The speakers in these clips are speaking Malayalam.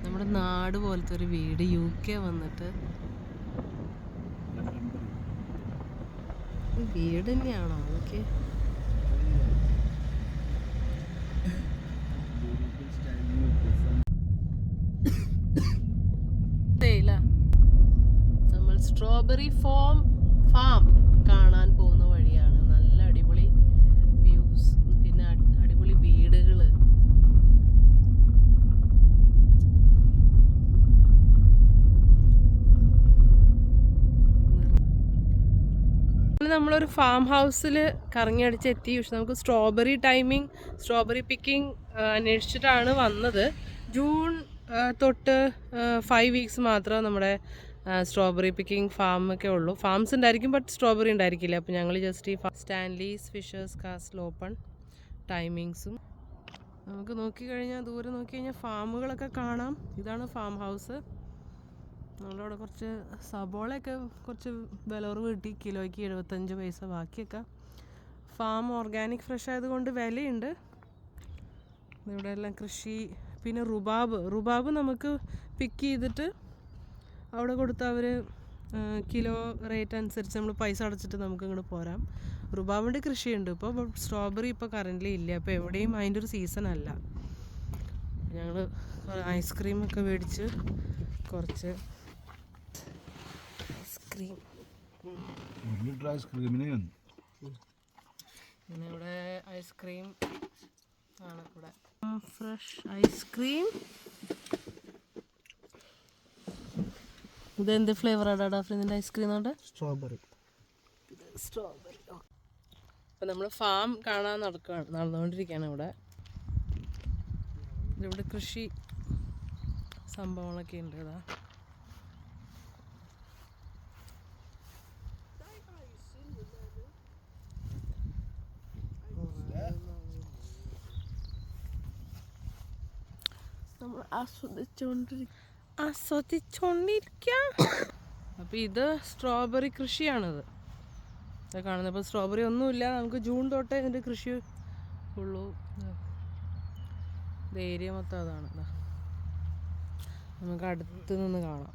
നമ്മുടെ നാട് പോലത്തെ ഒരു വീട് UK വന്നിട്ട് വീട് തന്നെയാണോ അതൊക്കെ? നമ്മൾ സ്ട്രോബെറി ഫാം കാണാൻ പോകുന്ന വഴിയാണ്. നല്ല അടിപൊളി വ്യൂസ്, പിന്നെ അടിപൊളി വീടുകള്. നമ്മളൊരു ഫാം ഹൗസിൽ കറങ്ങി അടിച്ചെത്തി. പക്ഷെ നമുക്ക് സ്ട്രോബെറി പിക്കിംഗ് അന്വേഷിച്ചിട്ടാണ് വന്നത്. ജൂൺ തൊട്ട് 5 വീക്സ് മാത്രമേ നമ്മുടെ സ്ട്രോബെറി പിക്കിംഗ് ഫാമൊക്കെ ഉള്ളൂ. ഫാംസ് ഉണ്ടായിരിക്കും, ബട്ട് സ്ട്രോബെറി ഉണ്ടായിരിക്കില്ല. അപ്പോൾ ഞങ്ങൾ ജസ്റ്റ് ഈ സ്റ്റാൻലീസ് ഫിഷേഴ്സ് കാസ്റ്റിൽ ഓപ്പൺ ടൈമിങ്സും നമുക്ക് നോക്കിക്കഴിഞ്ഞാൽ, ദൂരെ നോക്കിക്കഴിഞ്ഞാൽ ഫാമുകളൊക്കെ കാണാം. ഇതാണ് ഫാം ഹൗസ്. നമ്മളവിടെ കുറച്ച് സബോളയൊക്കെ കുറച്ച് വിലകുറവ് കിട്ടി, കിലോയ്ക്ക് 75 പൈസ. ബാക്കിയൊക്കെ ഫാം ഓർഗാനിക് ഫ്രഷ് ആയതുകൊണ്ട് വിലയുണ്ട്. ഇവിടെ എല്ലാം കൃഷി. പിന്നെ റുബാബ് നമുക്ക് പിക്ക് ചെയ്തിട്ട് അവിടെ കൊടുത്ത് അവർ കിലോ റേറ്റ് അനുസരിച്ച് നമ്മൾ പൈസ അടച്ചിട്ട് നമുക്ക് ഇങ്ങോട്ട് പോരാം. റുബാബിൻ്റെ കൃഷിയുണ്ട്. ഇപ്പോൾ സ്ട്രോബെറി ഇപ്പോൾ കറൻ്റ്ലി ഇല്ല. അപ്പോൾ എവിടെയും അതിൻ്റെ ഒരു സീസൺ അല്ല. ഞങ്ങൾ ഐസ്ക്രീമൊക്കെ മേടിച്ച് കുറച്ച് പിന്നെ ഇവിടെ ഐസ്ക്രീം ആണ്. ഇവിടെ ഫ്രഷ് ഐസ്ക്രീം. ഇതെന്ത് ഫ്ലേവറാണ് ഇതിൻ്റെ ഐസ്ക്രീം? സ്ട്രോബെറി. അപ്പം നമ്മൾ ഫാം കാണാൻ നടന്നുകൊണ്ടിരിക്കുകയാണ്. ഇവിടെ കൃഷി സംഭവങ്ങളൊക്കെ ഉണ്ട്. ഇതാ നമ്മൾ ആസ്വദിച്ചോണ്ടിരിക്കുക. അപ്പം ഇത് സ്ട്രോബെറി കൃഷിയാണിത് കാണുന്നത്. അപ്പോൾ സ്ട്രോബെറി ഒന്നുമില്ല, നമുക്ക് ജൂൺ തൊട്ടേ ഇതിൻ്റെ കൃഷി ഉള്ളൂ. ഇത് ഏരിയ മൊത്തം അതാണ്. നമുക്ക് അടുത്ത് നിന്ന് കാണാം.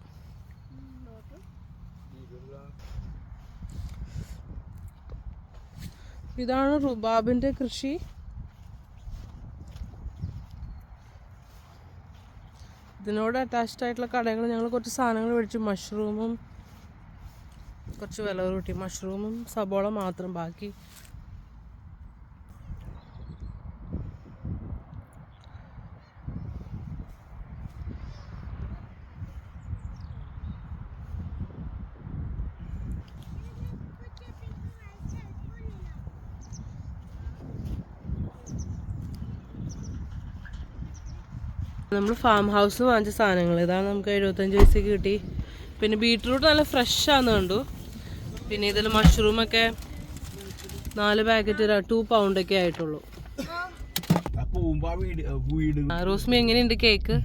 ഇതാണ് റുബാബിൻ്റെ കൃഷി. ഇതിനോട് അറ്റാച്ച്ഡ് ആയിട്ടുള്ള കടകൾ ഞങ്ങൾ കുറച്ച് സാധനങ്ങൾ മേടിച്ചു. മഷ്റൂമും കുറച്ച് വില കൂട്ടി. മഷ്റൂമും സബോള മാത്രം. ബാക്കി നമ്മൾ ഫാം ഹൗസ് വാങ്ങിച്ച സാധനങ്ങൾ ഇതാണ്. നമുക്ക് 75 പൈസക്ക് കിട്ടി. പിന്നെ ബീട്രൂട്ട് നല്ല ഫ്രഷാന്ന് കണ്ടു. പിന്നെ ഇതിൽ മഷ്റൂമൊക്കെ 4 പാക്കറ്റ് 2 പൗണ്ടൊക്കെ ആയിട്ടുള്ളൂ. റോസ്മി എങ്ങനെയുണ്ട് കേക്ക്?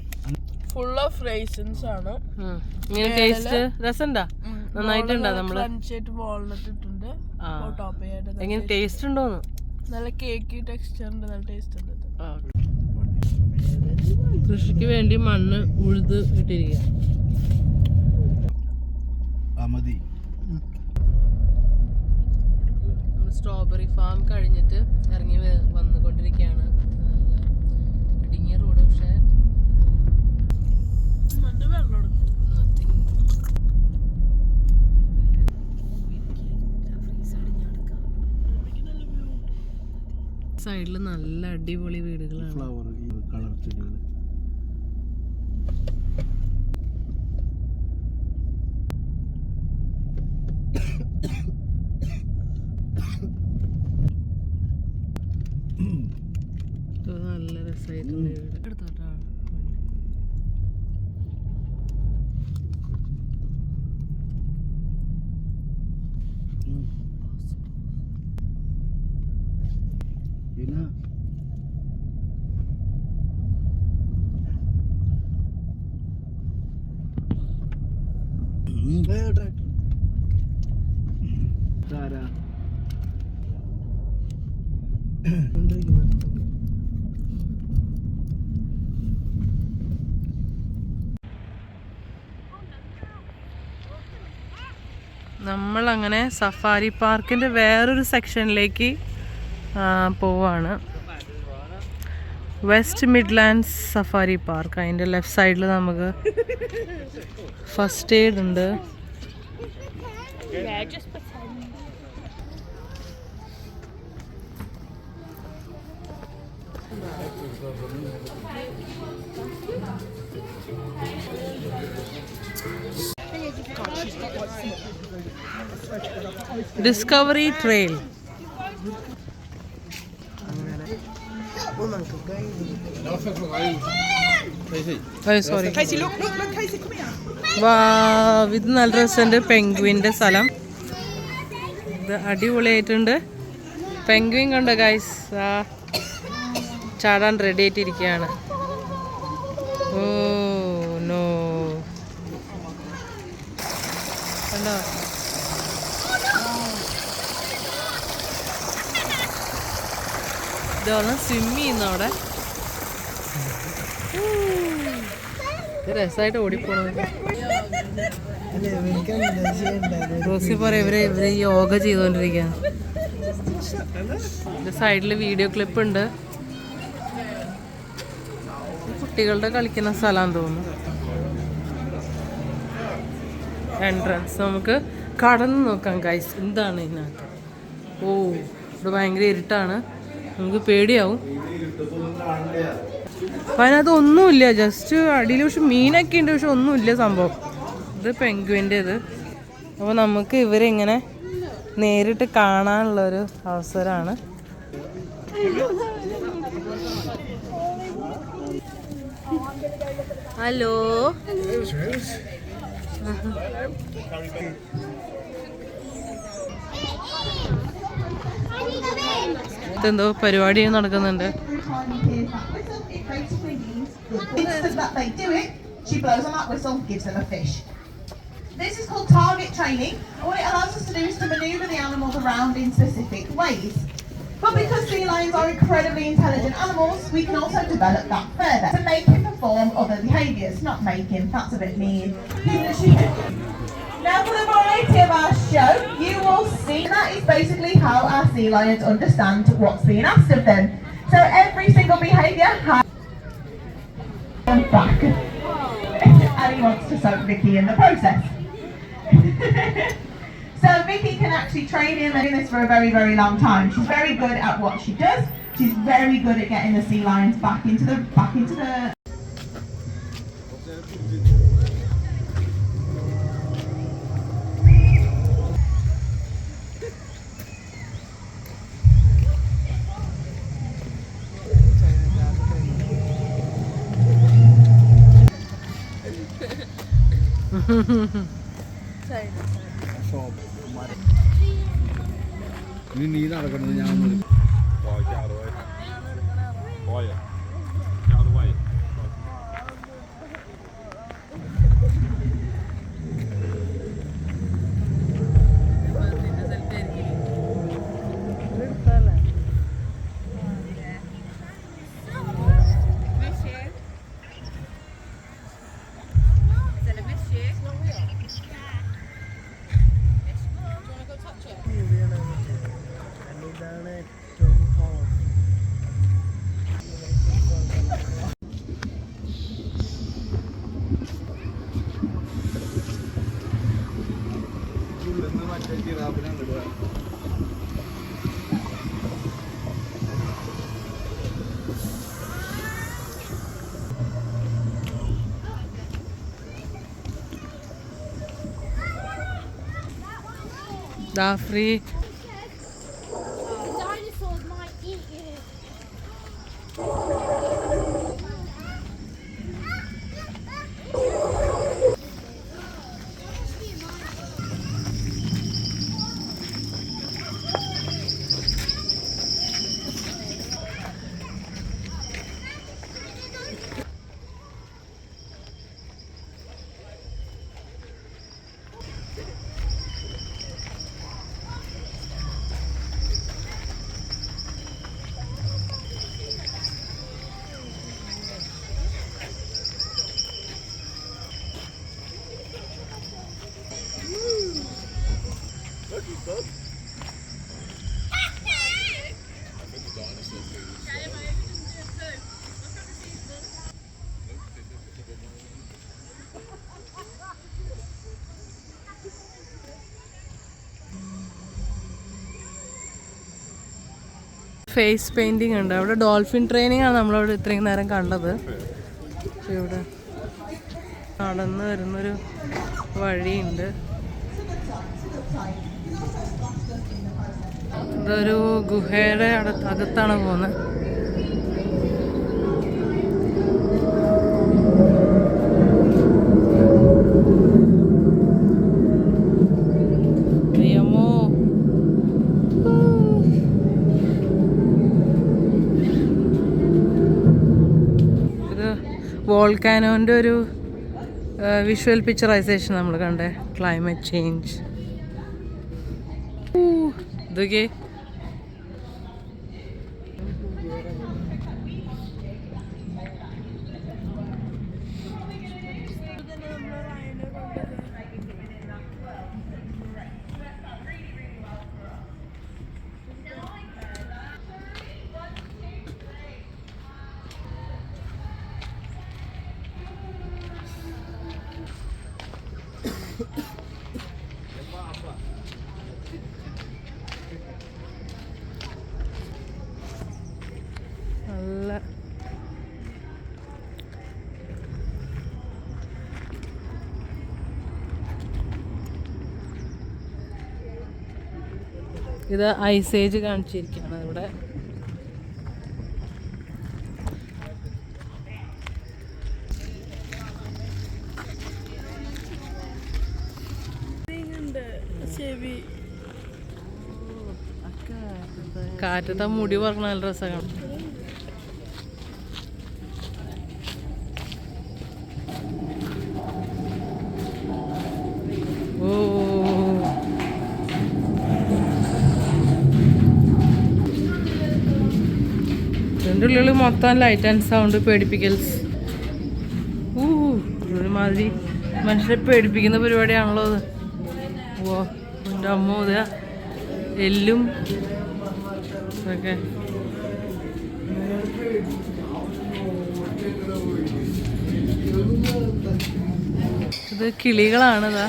ഫുൾ ഓഫ് റൈസിൻസ് ആണ്. ഇങ്ങനെ ടേസ്റ്റ് രസമുണ്ടാ? നന്നായിട്ടുണ്ടാ? നമ്മള് വാൾനട്ട് ഇട്ടുണ്ട്. എങ്ങനെ ടേസ്റ്റ് ഉണ്ടോന്ന്? നല്ല കേക്ക് ടെക്സ്ചർ ഉണ്ട്. നല്ല ടേസ്റ്റ് ഉണ്ട്. കൃഷിക്ക് വേണ്ടി മണ്ണ് ഉഴുത് ഇട്ടിരിക്കുക. സ്ട്രോബെറി ഫാം കഴിഞ്ഞിട്ട് ഇറങ്ങി വന്നുകൊണ്ടിരിക്കുകയാണ്. ഇടുങ്ങിയ റോഡ്. പക്ഷേ സൈഡിൽ നല്ല അടിപൊളി വീടുകളാണ്. നല്ല രസമായിട്ടുണ്ട് വീട്. എടുത്തോട്ടാണ് ഇത്. നമ്മളങ്ങനെ സഫാരി പാർക്കിൻ്റെ വേറൊരു സെക്ഷനിലേക്ക് പോവാണ്. West Midlands Safari Park. അതിൻ്റെ ലെഫ്റ്റ് സൈഡിൽ നമുക്ക് ഫസ്റ്റ് എയ്ഡ് ഉണ്ട്. Discovery trail. സോറി, ഇത് നല്ല രസമുണ്ട്. പെൻഗ്വിൻ്റെ സ്ഥലം ഇത് അടിപൊളിയായിട്ടുണ്ട്. പെൻഗ്വിൻ കണ്ടോ ഗൈസ്, ചാടാൻ റെഡി ആയിട്ടിരിക്കുകയാണ്. ഓ നോ, കണ്ടോ? ഇതാണ് സ്വിമ്മ് ചെയ്യുന്ന അവിടെ. രസമായിട്ട് ഓടിപ്പോണത്. റോസി പറയാം ഇവര് യോഗ ചെയ്തോണ്ടിരിക്കുക. സൈഡിൽ വീഡിയോ ക്ലിപ്പ് ഉണ്ട്. കുട്ടികളുടെ കളിക്കുന്ന സ്ഥലമാണെന്ന് തോന്നുന്നു. എൻട്രൻസ് നമുക്ക് കടന്ന് നോക്കാം ഗൈസ്, എന്താണ് ഇതിനകത്ത്. ഓ, ഇവിടെ ഭയങ്കര ഇരുട്ടാണ്, നമുക്ക് പേടിയാവും. അപ്പം അതിനകത്ത് ഒന്നുമില്ല, ജസ്റ്റ് അടിയിൽ പക്ഷെ മീനൊക്കെ ഉണ്ട്, പക്ഷെ ഒന്നുമില്ല സംഭവം. ഇത് പെൻഗ്വിൻ്റെ ഇത്. അപ്പോൾ നമുക്ക് ഇവരിങ്ങനെ നേരിട്ട് കാണാനുള്ളൊരു അവസരമാണ്. ഹലോ, ഇതെന്തോ പരിപാടി നടക്കുന്നുണ്ട്. This is called target training, and what it allows us to do is to maneuver the animals around in specific ways. But because sea lions are incredibly intelligent animals, we can also develop that further to make him perform other behaviours. Not make him, that's a bit mean. Now for the variety of our show, you will see that is basically how our sea lions understand what's being asked of them. So every single behaviour has back, and he wants to soak Vicky in the process. So Vicky can actually train him and do this for a very, very long time. She's very good at what she does. She's very good at getting the sea lions back into the നീ നടക്കുന്നത് ഞാൻ free. Dinosaurs might eat you. Face painting ഉണ്ട്. അവിടെ ഡോൾഫിൻ ട്രെയിനിങ് ആണ് നമ്മളവിടെ ഇത്രയും നേരം കണ്ടത്. പക്ഷെ ഇവിടെ നടന്ന് വരുന്നൊരു വഴിയുണ്ട്. ഇതൊരു ഗുഹയുടെ അകത്താണ് പോകുന്നത്. വോൾക്കാനോൻ്റെ ഒരു വിഷ്വൽ പിക്ചറൈസേഷൻ നമ്മൾ കണ്ടേ. Climate change. ഇതൊക്കെ നല്ല ഇത് ഐസ് ഏജ് കാണിച്ചിരിക്കുകയാണ് ഇവിടെ. കാറ്റത്തെ മുടി പറഞ്ഞ നല്ല രസമാണ്. ഇതിൻ്റെ ഉള്ളിൽ മൊത്തം ലൈറ്റ് ആൻഡ് സൗണ്ട് പേടിപ്പിക്കൽസ്. ഒരുമാതിരി മനുഷ്യരെ പേടിപ്പിക്കുന്ന പരിപാടിയാണല്ലോ അത്. ഓ എൻ്റെ അമ്മ ഇതാ എല്ലും ഒക്കെ. ഇത് കിളികളാണ്. ഇതാ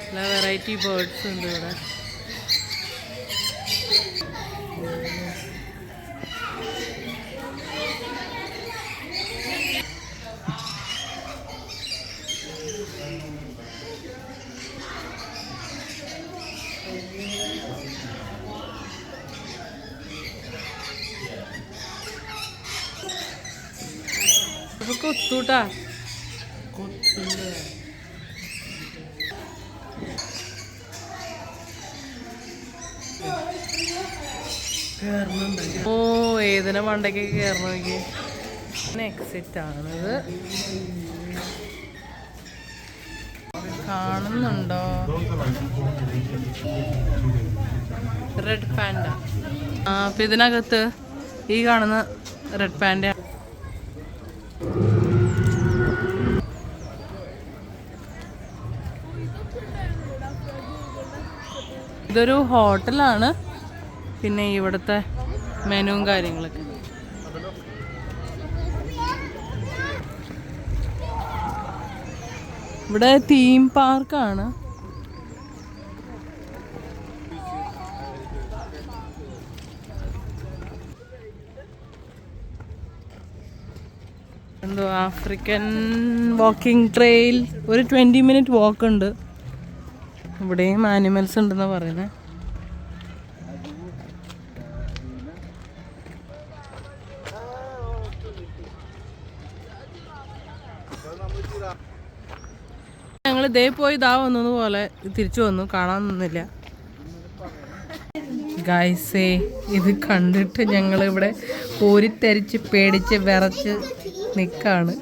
എല്ലാ വെറൈറ്റി ബേർഡ്സ് ഉണ്ട് ഇവിടെ. കൊത്തൂട്ടാ. ഓ ഏതിനെ മണ്ടയ്ക്ക് കയറണം നോക്കി. എക്സിറ്റ് ആണിത്. കാണുന്നുണ്ടോ? Red panda. അപ്പം ഇതിനകത്ത് ഈ കാണുന്ന റെഡ് പാൻഡ. ഇതൊരു ഹോട്ടലാണ്. പിന്നെ ഇവിടുത്തെ മെനുവും കാര്യങ്ങളൊക്കെ. ഇവിടെ തീം പാർക്കാണ്. എന്തോ ആഫ്രിക്കൻ വാക്കിംഗ് ട്രെയിൽ. ഒരു 20 മിനിറ്റ് വാക്ക് ഉണ്ട്. ഇവിടെയും ആനിമൽസ് ഉണ്ടെന്നാ പറയുന്നത്. ഞങ്ങൾ ഇതേ പോയി ഇതാ വന്നതുപോലെ തിരിച്ചു വന്നു. കാണാൻ നിന്നില്ല. ഗൈസേ ഇത് കണ്ടിട്ട് ഞങ്ങളിവിടെ ഊരിത്തെരിച്ച് പേടിച്ച് വിറച്ച് നിൽക്കാണ്.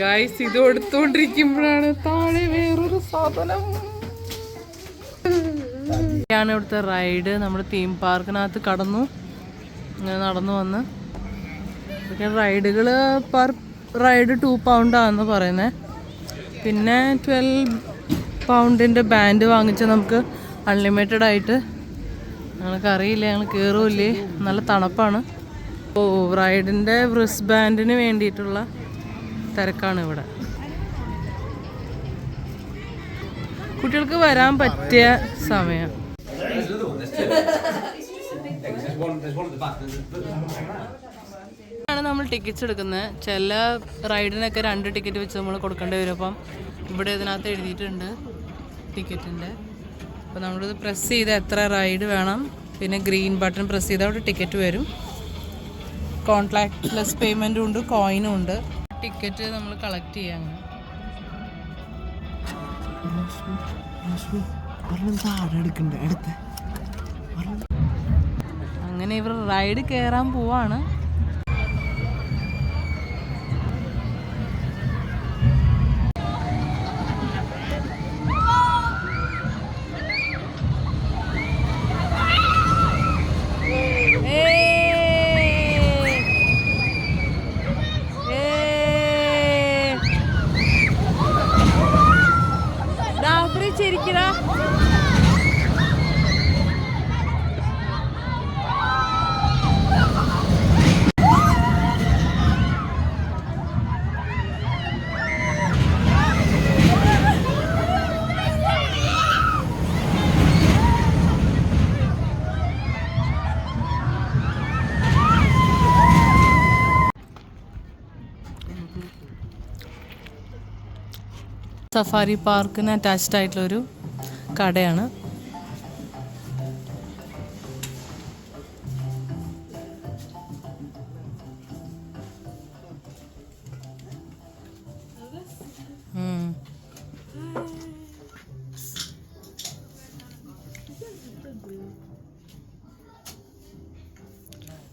ഗൈസ് ഇത് എടുത്തോണ്ടിരിക്കുമ്പോഴാണ് താഴെ വേറൊരു സാധനം. ാണ് ഇവിടുത്തെ റൈഡ്. നമ്മുടെ തീം പാർക്കിനകത്ത് കടന്നു ഇങ്ങനെ നടന്നു വന്ന്. റൈഡുകൾ പെർ റൈഡ് 2 പൗണ്ടാണെന്ന് പറയുന്നത്. പിന്നെ 12 പൗണ്ടിൻ്റെ ബാൻഡ് വാങ്ങിച്ചാൽ നമുക്ക് അൺലിമിറ്റഡ് ആയിട്ട് ഞങ്ങൾക്ക് അറിയില്ല, ഞങ്ങൾ കയറൂല്ലേ, നല്ല തണുപ്പാണ്. ഓ, റൈഡിൻ്റെ റിസ്റ്റ് ബാൻഡിന് വേണ്ടിയിട്ടുള്ള തിരക്കാണ് ഇവിടെ. കുട്ടികൾക്ക് വരാൻ പറ്റിയ സമയം. ാണ് നമ്മൾ ടിക്കറ്റ്സ് എടുക്കുന്നത്. ചില റൈഡിനൊക്കെ 2 ടിക്കറ്റ് വെച്ച് നമ്മൾ കൊടുക്കേണ്ടി വരും. അപ്പം ഇവിടെ ഇതിനകത്ത് എഴുതിയിട്ടുണ്ട് ടിക്കറ്റിൻ്റെ. അപ്പോൾ നമ്മളിത് പ്രസ് ചെയ്ത് എത്ര റൈഡ് വേണം, പിന്നെ ഗ്രീൻ ബട്ടൺ പ്രസ് ചെയ്താൽ അവിടെ ടിക്കറ്റ് വരും. കോൺടാക്ട്ലെസ് പേയ്മെൻറ്റും ഉണ്ട്, കോയിനും ഉണ്ട്. ടിക്കറ്റ് നമ്മൾ കളക്ട് ചെയ്യാം. അങ്ങനെ ഇവർ റൈഡ് കയറാൻ പോവാണ്. ചിരിക്കടാ. സഫാരി പാർക്കിന് അറ്റാച്ച്ഡ് ആയിട്ടുള്ളൊരു കടയാണ്.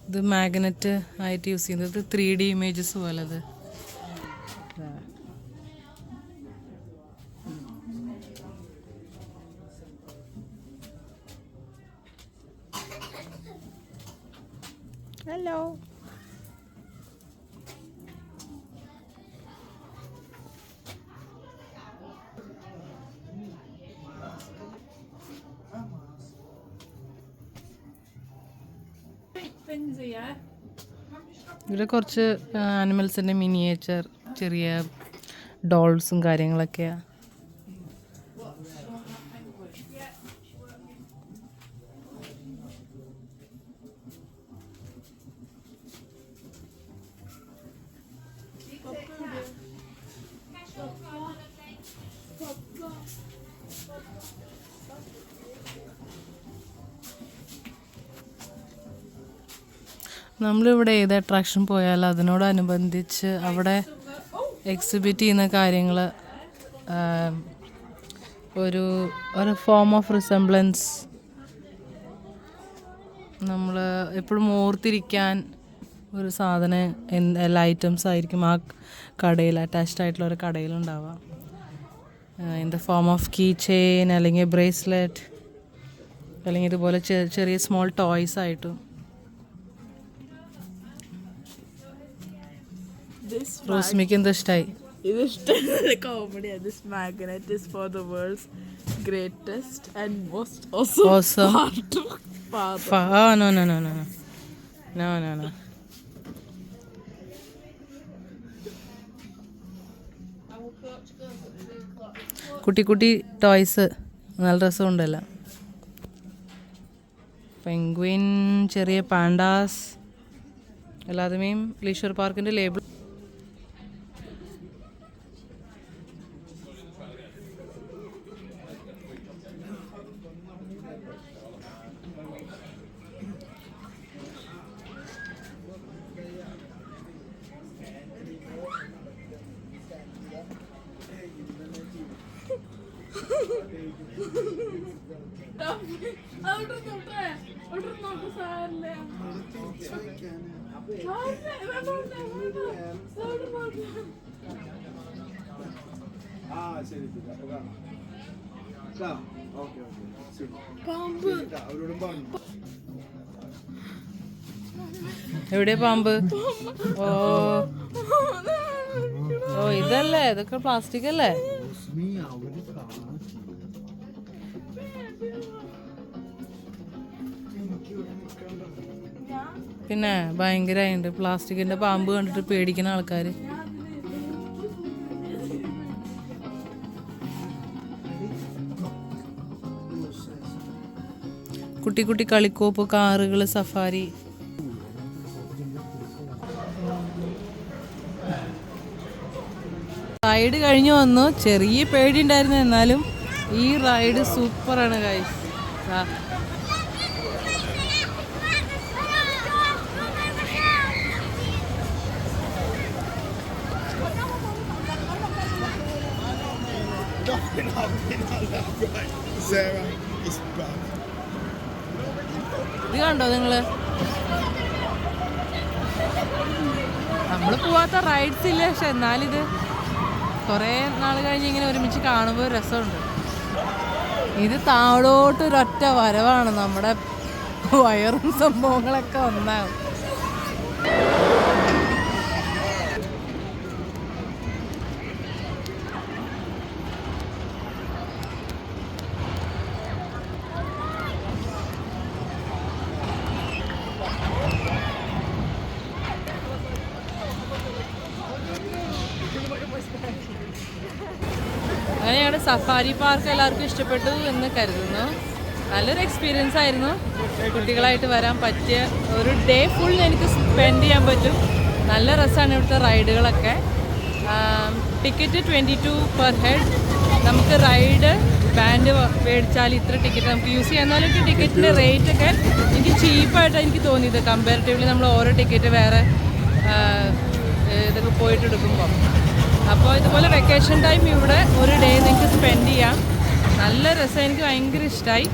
ഇത് മാഗ്നറ്റ് ആയിട്ട് യൂസ് ചെയ്യുന്നത് 3D ഇമേജസ് പോലത്. ഹലോ. ഇവിടെ കുറച്ച് ആനിമൽസിൻ്റെ മിനിയേച്ചർ, ചെറിയ ഡോൾസും കാര്യങ്ങളൊക്കെയാണ്. നമ്മളിവിടെ ഏത് അട്രാക്ഷൻ പോയാലും അതിനോടനുബന്ധിച്ച് അവിടെ എക്സിബിറ്റ് ചെയ്യുന്ന കാര്യങ്ങൾ ഒരു ഫോം ഓഫ് റിസംബ്ലൻസ് നമ്മൾ എപ്പോഴും ഓർത്തിരിക്കാൻ ഒരു സാധനം എല്ലാ ഐറ്റംസ് ആയിരിക്കും ആ കടയിൽ, അറ്റാച്ച്ഡ് ആയിട്ടുള്ള ഒരു കടയിലുണ്ടാവുക. In the form of key chain, അല്ലെങ്കിൽ ബ്രേസ്ലെറ്റ്, അല്ലെങ്കിൽ ഇതുപോലെ ചെറിയ സ്മോൾ ടോയ്സ് ആയിട്ടും. റോസ്മിക്ക് എന്താ ഇഷ്ടമായി? ഇത് ഇഷ്ടം കോമഡിയാ. This magnet is for the world's greatest and most Awesome. No. കുട്ടി ടോയ്സ് നല്ല രസമുണ്ടല്ലോ. പെൻഗ്വിൻ, ചെറിയ പാൻഡാസ്, എല്ലാതുമേയും ലീഷർ പാർക്കിൻ്റെ ലേബിൾ. എവിടെയാ പാമ്പ്? ഓ ഇതല്ലേ, ഇതൊക്കെ പ്ലാസ്റ്റിക് അല്ലേ? പിന്നെ ഭയങ്കരമായിട്ടുണ്ട് പ്ലാസ്റ്റിക്കിൻ്റെ പാമ്പ് കണ്ടിട്ട് പേടിക്കുന്ന ആൾക്കാർ. കുട്ടി കുട്ടി കളിക്കോപ്പ്, കാറുകൾ, സഫാരി. റൈഡ് കഴിഞ്ഞു വന്നു. ചെറിയ പേടി ഉണ്ടായിരുന്നു, എന്നാലും ഈ റൈഡ് സൂപ്പറാണ് ഗൈസ്. ഇത് കണ്ടോ നിങ്ങള്? നമ്മൾ പോവാത്ത റൈഡ്സ് ഇല്ല, പക്ഷെ എന്നാലിത് കുറേ നാൾ കഴിഞ്ഞ് ഇങ്ങനെ ഒരുമിച്ച് കാണുമ്പോൾ രസമുണ്ട്. ഇത് താഴോട്ട് ഒരൊറ്റ വരവാണ്, നമ്മുടെ വയറും സംഭവങ്ങളൊക്കെ ഒന്നാകും. അങ്ങനെ ഞങ്ങളുടെ സഫാരി പാർക്ക് എല്ലാവർക്കും ഇഷ്ടപ്പെട്ടു എന്ന് കരുതുന്നു. നല്ലൊരു എക്സ്പീരിയൻസ് ആയിരുന്നു. കുട്ടികളായിട്ട് വരാൻ പറ്റിയ ഒരു ഡേ ഫുൾ എനിക്ക് സ്പെൻഡ് ചെയ്യാൻ പറ്റും. നല്ല രസമാണ് ഇവിടുത്തെ റൈഡുകളൊക്കെ. Ticket 22 per head. നമുക്ക് റൈഡ് ബാൻഡ് മേടിച്ചാൽ ഇത്ര ടിക്കറ്റ് നമുക്ക് യൂസ് ചെയ്യാം. എന്നാലും ടിക്കറ്റിൻ്റെ റേറ്റൊക്കെ എനിക്ക് ചീപ്പായിട്ടാണ് എനിക്ക് തോന്നിയത് കമ്പാരിറ്റീവ്ലി നമ്മൾ ഓരോ ടിക്കറ്റ് വേറെ ഇതൊക്കെ പോയിട്ട് എടുക്കുമ്പോൾ. അപ്പോൾ ഇതുപോലെ വെക്കേഷൻ ടൈം ഇവിടെ ഒരു ഡേ നിങ്ങൾക്ക് സ്പെൻഡ് ചെയ്യാം. നല്ല രസം, എനിക്ക് ഭയങ്കര ഇഷ്ടമായി.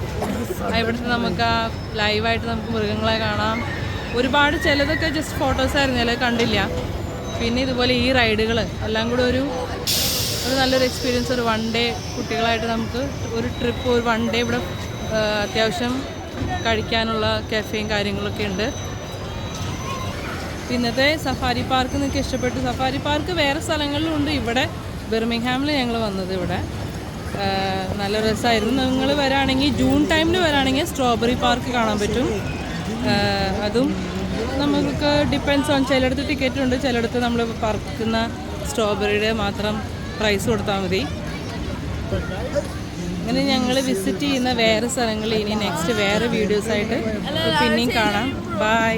ഇവിടുത്തെ നമുക്ക് ആ ലൈവായിട്ട് നമുക്ക് മൃഗങ്ങളെ കാണാം. ഒരുപാട് ചിലതൊക്കെ ജസ്റ്റ് ഫോട്ടോസായിരുന്നു, ചിലത് കണ്ടില്ല. പിന്നെ ഇതുപോലെ ഈ റൈഡുകൾ എല്ലാം കൂടെ ഒരു നല്ലൊരു എക്സ്പീരിയൻസ്. ഒരു 1 ഡേ കുട്ടികളായിട്ട് നമുക്ക് ഒരു ട്രിപ്പ്, ഒരു 1 ഡേ ഇവിടെ അത്യാവശ്യം കഴിക്കാനുള്ള കഫേയും കാര്യങ്ങളൊക്കെ ഉണ്ട്. ഇന്നത്തെ സഫാരി പാർക്ക് നിങ്ങൾക്ക് ഇഷ്ടപ്പെട്ടു. സഫാരി പാർക്ക് വേറെ സ്ഥലങ്ങളിലും ഉണ്ട്. ഇവിടെ ബിർമിംഗ്ഹാമിൽ ഞങ്ങൾ വന്നത് ഇവിടെ നല്ല രസമായിരുന്നു. നിങ്ങൾ വരാണെങ്കിൽ ജൂൺ ടൈമിൽ വരാണെങ്കിൽ സ്ട്രോബെറി പാർക്ക് കാണാൻ പറ്റും. അതും നമുക്ക് ഡിപ്പെൻസ് ഓൺ, ചിലയിടത്ത് ടിക്കറ്റ് ഉണ്ട്, ചിലയിടത്ത് നമ്മൾ പറക്കുന്ന സ്ട്രോബെറിയുടെ മാത്രം പ്രൈസ് കൊടുത്താൽ മതി. അങ്ങനെ ഞങ്ങൾ വിസിറ്റ് ചെയ്യുന്ന വേറെ സ്ഥലങ്ങൾ ഇനി നെക്സ്റ്റ് വേറെ വീഡിയോസായിട്ട് പിന്നെയും കാണാം. ബൈ.